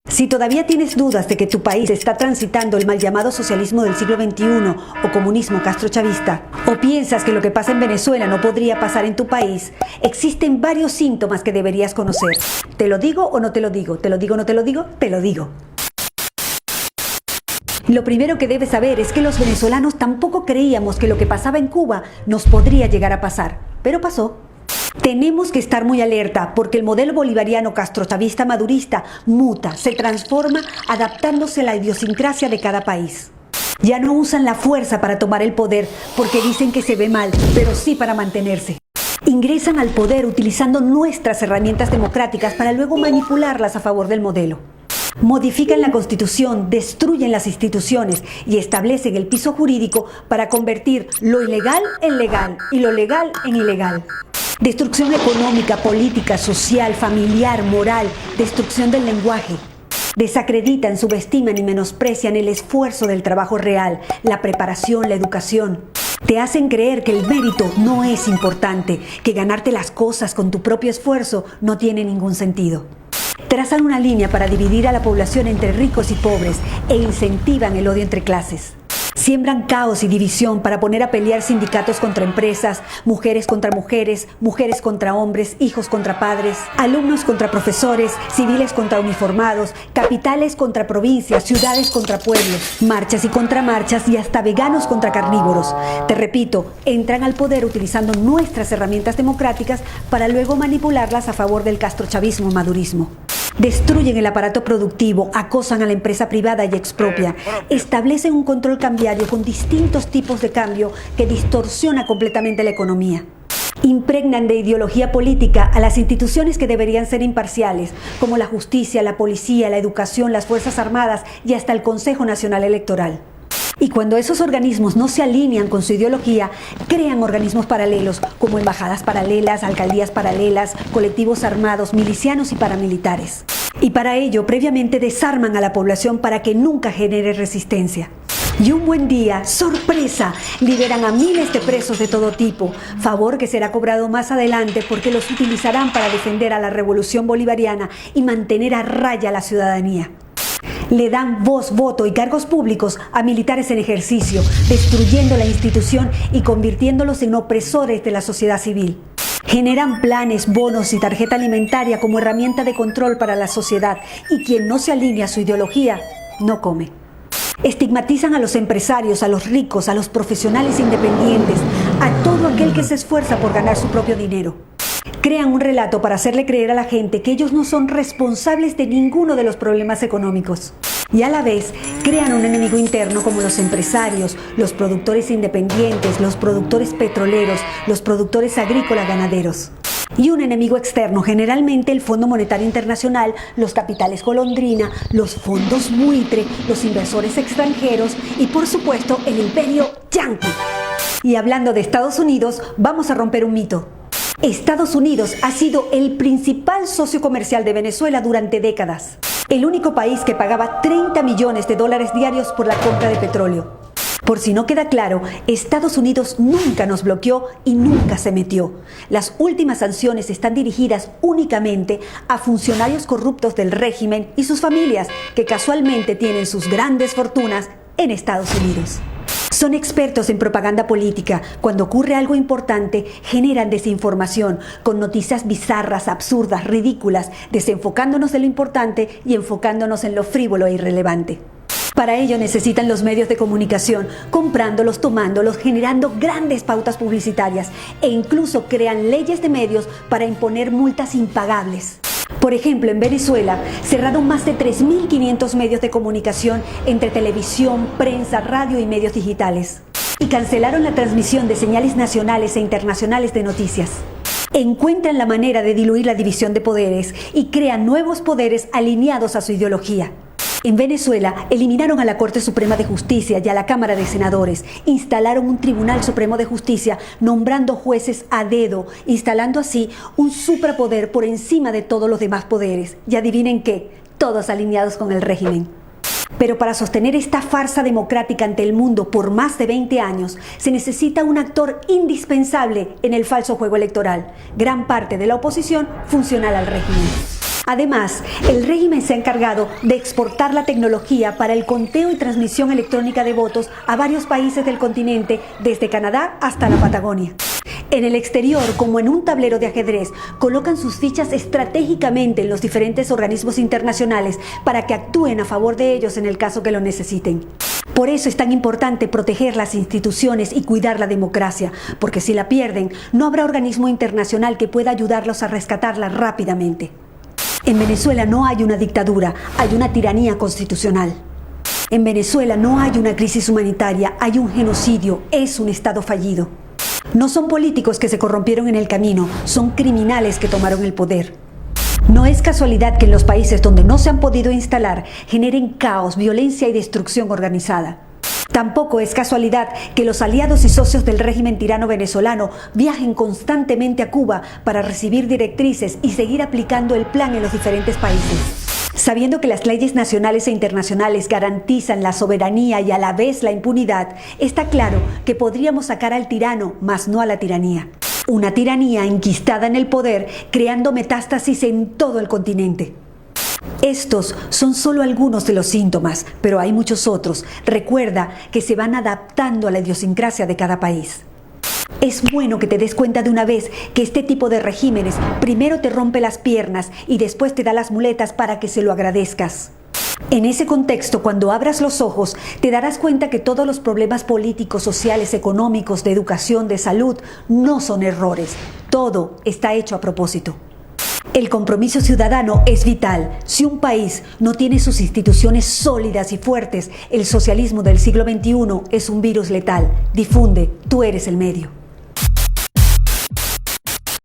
Si todavía tienes dudas de que tu país está transitando el mal llamado socialismo del siglo XXI o comunismo castrochavista, o piensas que lo que pasa en Venezuela no podría pasar en tu país, existen varios síntomas que deberías conocer. ¿Te lo digo o no te lo digo? ¿Te lo digo o no te lo digo? Te lo digo. Lo primero que debes saber es que los venezolanos tampoco creíamos que lo que pasaba en Cuba nos podría llegar a pasar, pero pasó. Tenemos que estar muy alerta porque el modelo bolivariano castrochavista madurista muta, se transforma adaptándose a la idiosincrasia de cada país. Ya no usan la fuerza para tomar el poder porque dicen que se ve mal, pero sí para mantenerse. Ingresan al poder utilizando nuestras herramientas democráticas para luego manipularlas a favor del modelo. Modifican la Constitución, destruyen las instituciones y establecen el piso jurídico para convertir lo ilegal en legal y lo legal en ilegal. Destrucción económica, política, social, familiar, moral, destrucción del lenguaje. Desacreditan, subestiman y menosprecian el esfuerzo del trabajo real, la preparación, la educación. Te hacen creer que el mérito no es importante, que ganarte las cosas con tu propio esfuerzo no tiene ningún sentido. Trazan una línea para dividir a la población entre ricos y pobres e incentivan el odio entre clases. Siembran caos y división para poner a pelear sindicatos contra empresas, mujeres contra mujeres, mujeres contra hombres, hijos contra padres, alumnos contra profesores, civiles contra uniformados, capitales contra provincias, ciudades contra pueblos, marchas y contramarchas y hasta veganos contra carnívoros. Te repito, entran al poder utilizando nuestras herramientas democráticas para luego manipularlas a favor del castrochavismo y madurismo. Destruyen el aparato productivo, acosan a la empresa privada y expropian. Establecen un control cambiario con distintos tipos de cambio que distorsiona completamente la economía. Impregnan de ideología política a las instituciones que deberían ser imparciales, como la justicia, la policía, la educación, las Fuerzas Armadas y hasta el Consejo Nacional Electoral. Y cuando esos organismos no se alinean con su ideología, crean organismos paralelos como embajadas paralelas, alcaldías paralelas, colectivos armados, milicianos y paramilitares. Y para ello, previamente desarman a la población para que nunca genere resistencia. Y un buen día, ¡sorpresa!, liberan a miles de presos de todo tipo, favor que será cobrado más adelante porque los utilizarán para defender a la revolución bolivariana y mantener a raya a la ciudadanía. Le dan voz, voto y cargos públicos a militares en ejercicio, destruyendo la institución y convirtiéndolos en opresores de la sociedad civil. Generan planes, bonos y tarjeta alimentaria como herramienta de control para la sociedad y quien no se alinea a su ideología, no come. Estigmatizan a los empresarios, a los ricos, a los profesionales independientes, a todo aquel que se esfuerza por ganar su propio dinero. Crean un relato para hacerle creer a la gente que ellos no son responsables de ninguno de los problemas económicos. Y a la vez, crean un enemigo interno como los empresarios, los productores independientes, los productores petroleros, los productores agrícolas ganaderos. Y un enemigo externo, generalmente el Fondo Monetario Internacional, los capitales golondrina, los fondos buitre, los inversores extranjeros y por supuesto el imperio yanqui. Y hablando de Estados Unidos, vamos a romper un mito. Estados Unidos ha sido el principal socio comercial de Venezuela durante décadas. El único país que pagaba $30 millones diarios por la compra de petróleo. Por si no queda claro, Estados Unidos nunca nos bloqueó y nunca se metió. Las últimas sanciones están dirigidas únicamente a funcionarios corruptos del régimen y sus familias, que casualmente tienen sus grandes fortunas en Estados Unidos. Son expertos en propaganda política. Cuando ocurre algo importante, generan desinformación con noticias bizarras, absurdas, ridículas, desenfocándonos de lo importante y enfocándonos en lo frívolo e irrelevante. Para ello necesitan los medios de comunicación, comprándolos, tomándolos, generando grandes pautas publicitarias e incluso crean leyes de medios para imponer multas impagables. Por ejemplo, en Venezuela cerraron más de 3.500 medios de comunicación entre televisión, prensa, radio y medios digitales. Y cancelaron la transmisión de señales nacionales e internacionales de noticias. Encuentran la manera de diluir la división de poderes y crean nuevos poderes alineados a su ideología. En Venezuela eliminaron a la Corte Suprema de Justicia y a la Cámara de Senadores, instalaron un Tribunal Supremo de Justicia nombrando jueces a dedo, instalando así un suprapoder por encima de todos los demás poderes. Y adivinen qué, todos alineados con el régimen. Pero para sostener esta farsa democrática ante el mundo por más de 20 años, se necesita un actor indispensable en el falso juego electoral, gran parte de la oposición funcional al régimen. Además, el régimen se ha encargado de exportar la tecnología para el conteo y transmisión electrónica de votos a varios países del continente, desde Canadá hasta la Patagonia. En el exterior, como en un tablero de ajedrez, colocan sus fichas estratégicamente en los diferentes organismos internacionales para que actúen a favor de ellos en el caso que lo necesiten. Por eso es tan importante proteger las instituciones y cuidar la democracia, porque si la pierden, no habrá organismo internacional que pueda ayudarlos a rescatarla rápidamente. En Venezuela no hay una dictadura, hay una tiranía constitucional. En Venezuela no hay una crisis humanitaria, hay un genocidio, es un Estado fallido. No son políticos que se corrompieron en el camino, son criminales que tomaron el poder. No es casualidad que en los países donde no se han podido instalar generen caos, violencia y destrucción organizada. Tampoco es casualidad que los aliados y socios del régimen tirano venezolano viajen constantemente a Cuba para recibir directrices y seguir aplicando el plan en los diferentes países. Sabiendo que las leyes nacionales e internacionales garantizan la soberanía y a la vez la impunidad, está claro que podríamos sacar al tirano, mas no a la tiranía. Una tiranía enquistada en el poder, creando metástasis en todo el continente. Estos son solo algunos de los síntomas, pero hay muchos otros. Recuerda que se van adaptando a la idiosincrasia de cada país. Es bueno que te des cuenta de una vez que este tipo de regímenes primero te rompe las piernas y después te da las muletas para que se lo agradezcas. En ese contexto, cuando abras los ojos, te darás cuenta que todos los problemas políticos, sociales, económicos, de educación, de salud, no son errores. Todo está hecho a propósito. El compromiso ciudadano es vital. Si un país no tiene sus instituciones sólidas y fuertes, el socialismo del siglo XXI es un virus letal. Difunde, tú eres el medio.